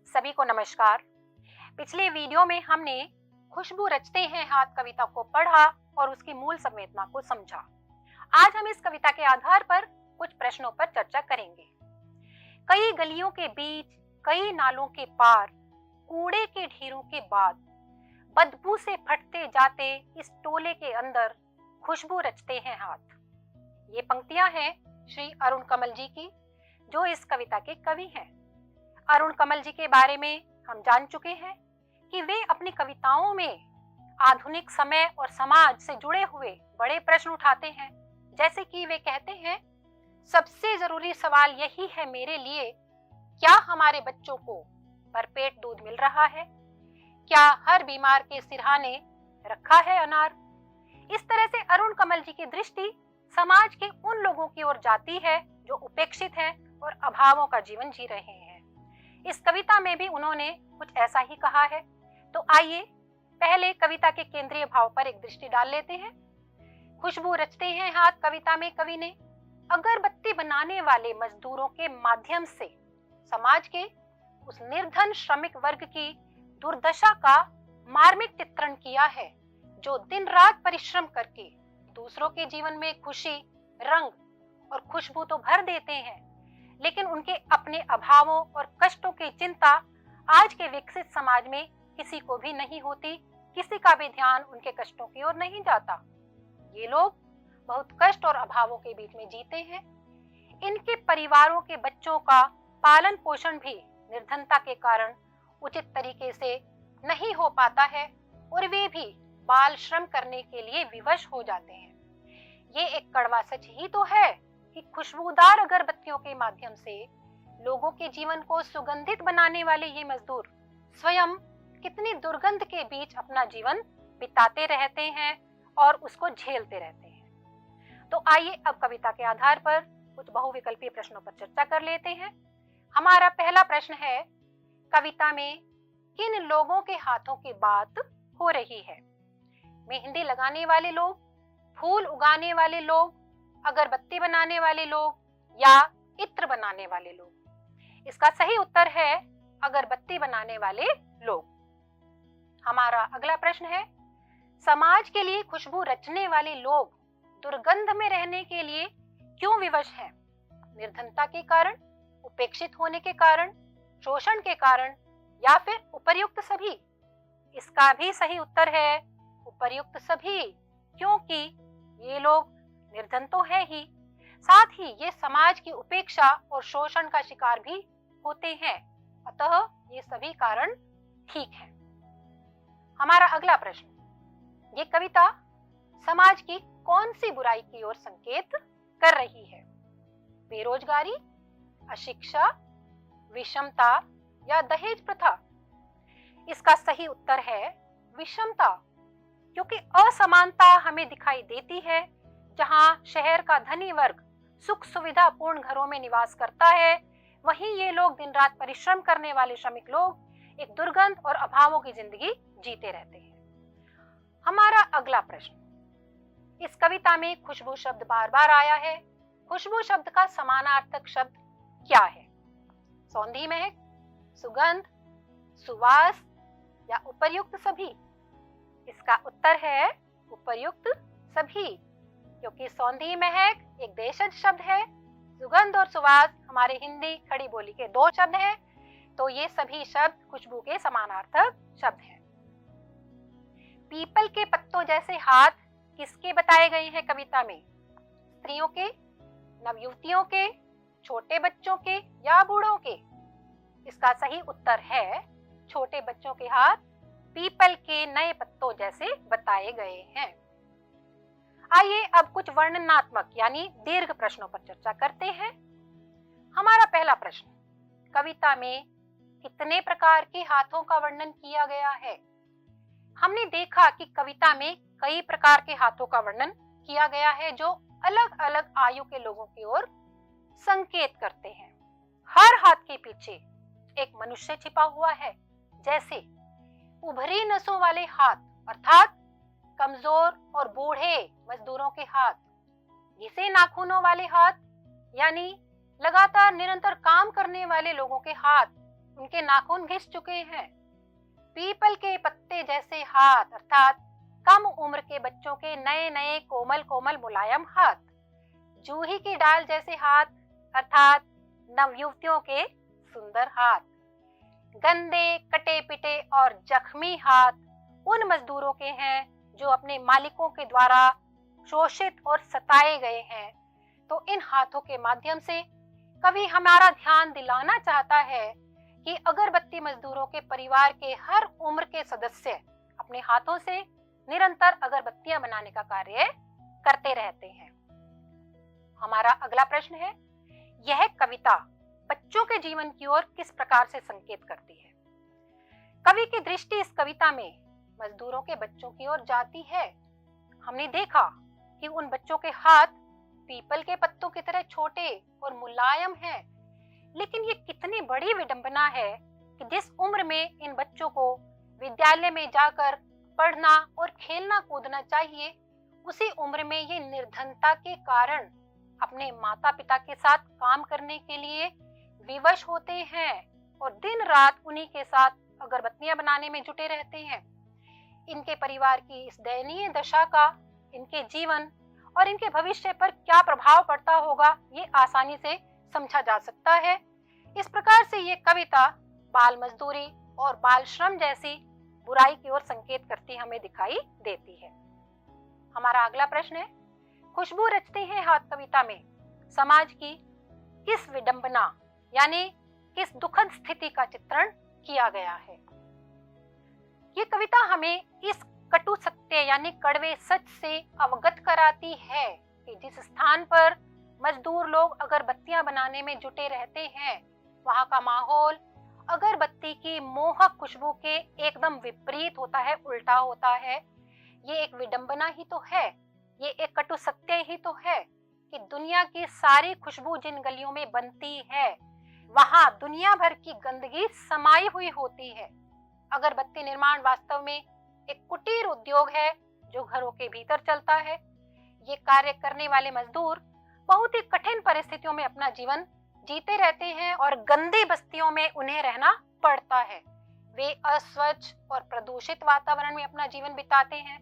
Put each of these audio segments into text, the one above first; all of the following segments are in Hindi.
सभी को नमस्कार। पिछले वीडियो में हमने खुशबू रचते हैं हाथ कविता को पढ़ा और उसकी मूल संवेदना को समझा। आज हम इस कविता के आधार पर कुछ प्रश्नों पर चर्चा करेंगे। कई गलियों के बीच, कई नालों के पार, कूड़े के ढेरों के बाद, बदबू से फटते जाते इस टोले के अंदर खुशबू रचते हैं हाथ। ये पंक्तियां हैं श्री अरुण कमल जी की, जो इस कविता के कवि हैं। अरुण कमल जी के बारे में हम जान चुके हैं कि वे अपनी कविताओं में आधुनिक समय और समाज से जुड़े हुए बड़े प्रश्न उठाते हैं। जैसे कि वे कहते हैं, सबसे जरूरी सवाल यही है मेरे लिए, क्या हमारे बच्चों को भरपेट दूध मिल रहा है? क्या हर बीमार के सिरहाने रखा है अनार? इस तरह से अरुण कमल जी की दृष्टि समाज के उन लोगों की ओर जाती है जो उपेक्षित हैं और अभावों का जीवन जी रहे हैं। इस कविता में भी उन्होंने कुछ ऐसा ही कहा है। तो आइए पहले कविता के केंद्रीय भाव पर एक दृष्टि डाल लेते हैं। खुशबू रचते हैं हाथ कविता में कवि ने अगरबत्ती बनाने वाले मजदूरों के माध्यम से समाज के उस निर्धन श्रमिक वर्ग की दुर्दशा का मार्मिक चित्रण किया है, जो दिन रात परिश्रम करके दूसरों के जीवन में खुशी, रंग और खुशबू तो भर देते हैं, लेकिन उनके अपने अभावों और कष्टों की चिंता आज के विकसित समाज में किसी को भी नहीं होती। किसी का भी ध्यान उनके कष्टों की ओर नहीं जाता। ये लोग बहुत कष्ट और अभावों के बीच में जीते हैं। इनके परिवारों के बच्चों का पालन पोषण भी निर्धनता के कारण उचित तरीके से नहीं हो पाता है और वे भी बाल श्रम करने के लिए विवश हो जाते हैं। ये एक कड़वा सच ही तो है कि खुशबूदार अगरबत्तियों के माध्यम से लोगों के जीवन को सुगंधित बनाने वाले ये मजदूर स्वयं कितनी दुर्गंध के बीच अपना जीवन बिताते रहते हैं और उसको झेलते रहते हैं। तो आइए अब कविता के आधार पर कुछ बहुविकल्पीय प्रश्नों पर चर्चा कर लेते हैं। हमारा पहला प्रश्न है, कविता में किन लोगों के हाथों की बात हो रही है? मेहंदी लगाने वाले लोग, फूल उगाने वाले लोग, अगरबत्ती बनाने वाले लोग या इत्र बनाने वाले लोग? इसका सही उत्तर है अगरबत्ती बनाने वाले लोग। हमारा अगला प्रश्न है, समाज के लिए खुशबू रचने वाले लोग दुर्गंध में रहने के लिए क्यों विवश हैं? निर्धनता के कारण, उपेक्षित होने के कारण, शोषण के कारण या फिर उपर्युक्त सभी? इसका भी सही उत्तर है उपर्युक्त सभी, क्योंकि ये लोग निर्धन तो है ही, साथ ही ये समाज की उपेक्षा और शोषण का शिकार भी होते हैं। अतः ये सभी कारण ठीक है। हमारा अगला प्रश्न, ये कविता समाज की कौन सी बुराई की ओर संकेत कर रही है? बेरोजगारी, अशिक्षा, विषमता या दहेज प्रथा? इसका सही उत्तर है विषमता, क्योंकि असमानता हमें दिखाई देती है। जहां शहर का धनी वर्ग सुख सुविधा पूर्ण घरों में निवास करता है, वहीं ये लोग दिन रात परिश्रम करने वाले श्रमिक लोग एक दुर्गंध और अभावों की जिंदगी जीते रहते हैं। हमारा अगला प्रश्न, इस कविता में खुशबू शब्द बार बार आया है। खुशबू शब्द का समानार्थक शब्द क्या है? सौंधी महक, सुगंध, सुवास या उपर्युक्त सभी? इसका उत्तर है उपर्युक्त सभी, क्योंकि सौंधी महक एक देशज शब्द है, सुगंध और सुवास हमारे हिंदी खड़ी बोली के दो शब्द हैं, तो ये सभी शब्द खुशबू के समानार्थक शब्द हैं। पीपल के पत्तों जैसे हाथ किसके बताए गए हैं कविता में? स्त्रियों के, नवयुवतियों के, छोटे बच्चों के या बूढ़ों के? इसका सही उत्तर है छोटे बच्चों के हाथ पीपल के नए पत्तों जैसे बताए गए हैं। आइए अब कुछ वर्णनात्मक यानी दीर्घ प्रश्नों पर चर्चा करते हैं। हमारा पहला प्रश्न, कविता में कितने प्रकार के हाथों का वर्णन किया गया है? हमने देखा कि कविता में कई प्रकार के हाथों का वर्णन किया गया है, जो अलग अलग आयु के लोगों की ओर संकेत करते हैं। हर हाथ के पीछे एक मनुष्य छिपा हुआ है। जैसे उभरी नसों वाले हाथ अर्थात कमजोर और बूढ़े मजदूरों के हाथ, घिसे नाखूनों वाले हाथ यानी लगातार निरंतर काम करने वाले लोगों के हाथ, उनके नाखून घिस चुके हैं। पीपल के पत्ते जैसे हाथ अर्थात कम उम्र के बच्चों के नए नए कोमल कोमल मुलायम हाथ, जूही की डाल जैसे हाथ अर्थात नवयुवतियों के सुंदर हाथ, गंदे कटे पिटे और जख्मी हाथ उन मजदूरों के हैं जो अपने मालिकों के द्वारा शोषित और सताए गए हैं। तो इन हाथों के माध्यम से कवि हमारा ध्यान दिलाना चाहता है कि अगरबत्ती मजदूरों के परिवार के हर उम्र के सदस्य अपने हाथों से निरंतर अगरबत्तियां बनाने का कार्य करते रहते हैं। हमारा अगला प्रश्न है, यह कविता बच्चों के जीवन की ओर किस प्रकार से संकेत करती है? कवि की दृष्टि इस कविता में मजदूरों के बच्चों की ओर जाती है। हमने देखा कि उन बच्चों के हाथ पीपल के पत्तों की तरह छोटे और मुलायम हैं, लेकिन ये कितनी बड़ी विडंबना है कि जिस उम्र में इन बच्चों को विद्यालय में जाकर पढ़ना और खेलना कूदना चाहिए, उसी उम्र में ये निर्धनता के कारण अपने माता पिता के साथ काम करने के लिए विवश होते हैं और दिन रात उन्हीं के साथ अगरबत्तियां बनाने में जुटे रहते हैं। इनके परिवार की इस दयनीय दशा का इनके जीवन और इनके भविष्य पर क्या प्रभाव पड़ता होगा, ये आसानी से समझा जा सकता है। इस प्रकार से ये कविता बाल मजदूरी और बाल श्रम जैसी बुराई की ओर संकेत करती हमें दिखाई देती है। हमारा अगला प्रश्न है, खुशबू रचते हैं हाथ कविता में समाज की किस विडंबना यानी किस दुखद स्थिति का चित्रण किया गया है? ये कविता हमें इस कटु सत्य यानी कड़वे सच से अवगत कराती है कि जिस स्थान पर मजदूर लोग अगरबत्तियां बनाने में जुटे रहते हैं, वहां का माहौल अगरबत्ती की मोहक खुशबू के एकदम विपरीत होता है, उल्टा होता है। ये एक विडंबना ही तो है, ये एक कटु सत्य ही तो है कि दुनिया की सारी खुशबू जिन गलियों में बनती है, वहां दुनिया भर की गंदगी समाई हुई होती है। अगरबत्ती निर्माण वास्तव में एक कुटीर उद्योग है जो घरों के भीतर चलता है। ये कार्य करने वाले मजदूर बहुत ही कठिन परिस्थितियों में अपना जीवन जीते रहते हैं और गंदी बस्तियों में उन्हें रहना पड़ता है। वे अस्वच्छ और प्रदूषित वातावरण में अपना जीवन बिताते हैं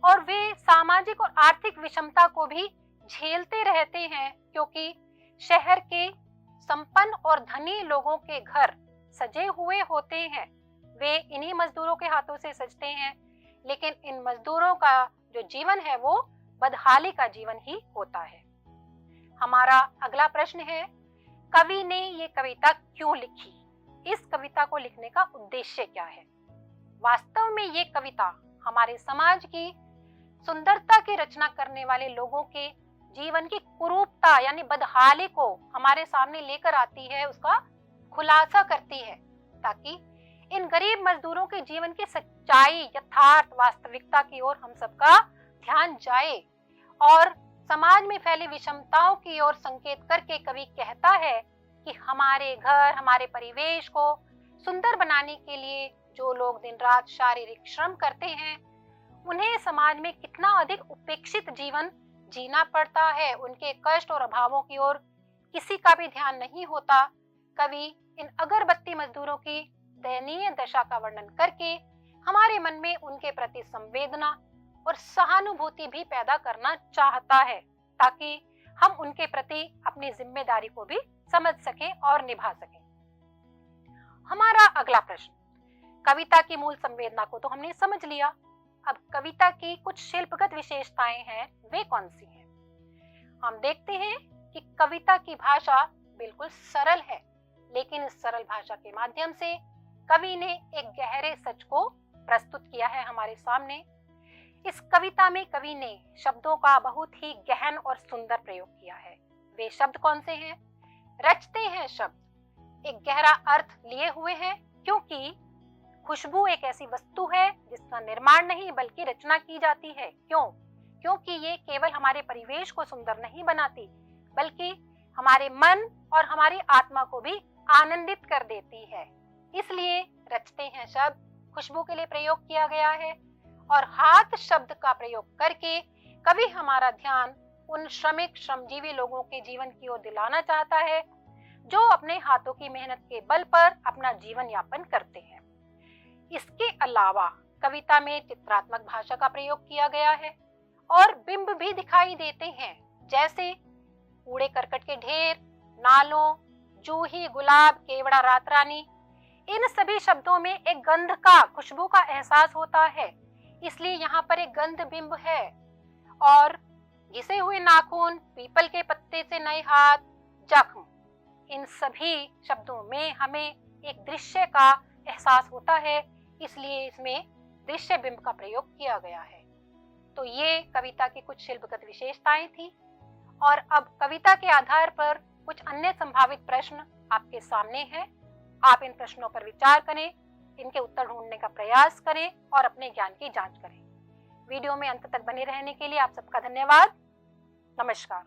और वे सामाजिक और आर्थिक विषमता को भी झेलते रहते हैं, क्योंकि शहर के संपन्न और धनी लोगों के घर सजे हुए होते हैं, वे इन्हीं मजदूरों के हाथों से सजते हैं। लेकिन इन मजदूरों का जो जीवन है वो बदहाली का जीवन ही होता है। हमारा अगला प्रश्न है, कवि ने ये कविता क्यों लिखी? इस कविता को लिखने का उद्देश्य क्या है? वास्तव में ये कविता हमारे समाज की सुंदरता की रचना करने वाले लोगों के जीवन की कुरूपता यानी बदहाली को हमारे सामने लेकर आती है, उसका खुलासा करती है, ताकि इन गरीब मजदूरों के जीवन की सच्चाई, यथार्थ, वास्तविकता की ओर हम सबका ध्यान जाए और समाज में फैली विषमताओं की ओर संकेत करके कवि कहता है कि हमारे घर, हमारे परिवेश को सुंदर बनाने के लिए जो लोग दिन रात शारीरिक श्रम करते हैं, उन्हें समाज में कितना अधिक उपेक्षित जीवन जीना पड़ता है। उनके कष्ट और अभावों की ओर किसी का भी ध्यान नहीं होता। कवि इन अगरबत्ती मजदूरों की दयनीय दशा का वर्णन करके हमारे मन में उनके प्रति संवेदना और सहानुभूति भी पैदा करना चाहता है, ताकि हम उनके प्रति अपनी जिम्मेदारी को भी समझ सकें और निभा सकें। हमारा अगला प्रश्न, कविता की मूल संवेदना को तो हमने समझ लिया, अब कविता की कुछ शिल्पगत विशेषताएं हैं, वे कौन सी हैं? हम देखते हैं कि कविता की भाषा बिल्कुल सरल है, लेकिन इस सरल भाषा के माध्यम से कवि ने एक गहरे सच को प्रस्तुत किया है हमारे सामने। इस कविता में कवि ने शब्दों का बहुत ही गहन और सुंदर प्रयोग किया है। वे शब्द कौन से हैं? रचते हैं शब्द एक गहरा अर्थ लिए हुए हैं, क्योंकि खुशबू एक ऐसी वस्तु है जिसका निर्माण नहीं बल्कि रचना की जाती है। क्यों? क्योंकि ये केवल हमारे परिवेश को सुंदर नहीं बनाती, बल्कि हमारे मन और हमारी आत्मा को भी आनंदित कर देती है। इसलिए रचते हैं शब्द खुशबू के लिए प्रयोग किया गया है और हाथ शब्द का प्रयोग करके कवि हमारा ध्यान उन श्रमिक श्रमजीवी लोगों के जीवन की ओर दिलाना चाहता है जो अपने हाथों की मेहनत के बल पर अपना जीवन यापन करते हैं। इसके अलावा कविता में चित्रात्मक भाषा का प्रयोग किया गया है और बिंब भी दिखाई देते हैं, जैसे कूड़े करकट के ढेर, नालों, जूही, गुलाब, केवड़ा, रात रानी। इन सभी शब्दों में एक गंध का, खुशबू का एहसास होता है, इसलिए यहाँ पर एक गंध बिंब है। और घिसे हुए नाखून, पीपल के पत्ते से नए हाथ, जख्म, इन सभी शब्दों में हमें एक दृश्य का एहसास होता है, इसलिए इसमें दृश्य बिंब का प्रयोग किया गया है। तो ये कविता की कुछ शिल्पगत विशेषताएं थी और अब कविता के आधार पर कुछ अन्य संभावित प्रश्न आपके सामने हैं। आप इन प्रश्नों पर विचार करें, इनके उत्तर ढूंढने का प्रयास करें और अपने ज्ञान की जांच करें। वीडियो में अंत तक बने रहने के लिए आप सबका धन्यवाद। नमस्कार।